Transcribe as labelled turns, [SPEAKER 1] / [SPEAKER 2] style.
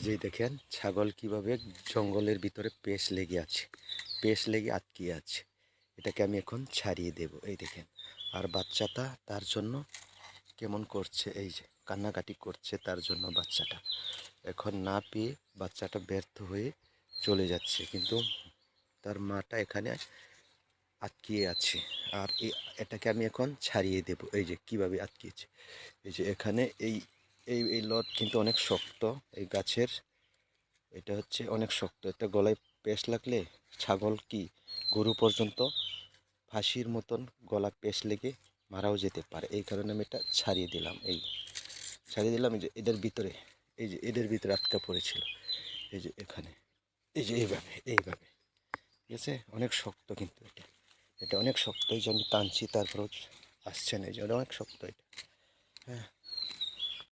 [SPEAKER 1] যে দেখেন ছাগল কিভাবে জঙ্গলের ভিতরে পেশ লেগে আছে, পেশ লেগে আটকে আছে। এটাকে আমি এখন ছাড়িয়ে দেব। এই দেখেন, আর বাচ্চাটা তার জন্য কেমন করছে, এই যে কান্নাকাটি করছে। তার জন্য বাচ্চাটা এখন না পেয়ে বাচ্চাটা ব্যর্থ হয়ে চলে যাচ্ছে, কিন্তু তার মাটা এখানে আটকিয়ে আছে। আর এটাকে আমি এখন ছাড়িয়ে দেব। এই যে কিভাবে আটকিয়েছে, এই যে এখানে এই এই এই লট কিন্তু অনেক শক্ত, এই গাছের এটা হচ্ছে অনেক শক্ত। এটা গলায় পেশ লাগলে ছাগল কি গরু পর্যন্ত ফাঁসির মতন গলা পেশ লেগে মারাও যেতে পারে। এই কারণে আমি এটা ছাড়িয়ে দিলাম। এই ছাড়িয়ে দিলাম। এই যে এদের ভিতরে, এই যে এদের ভিতরে আটকা পড়েছিল, এই যে এখানে, এই যে এইভাবে ঠিক আছে। অনেক শক্ত কিন্তু এটা, এটা অনেক শক্ত। এই যে আমি টানছি তারপরেও আসছে না, এই যে অনেক শক্ত এটা। হ্যাঁ,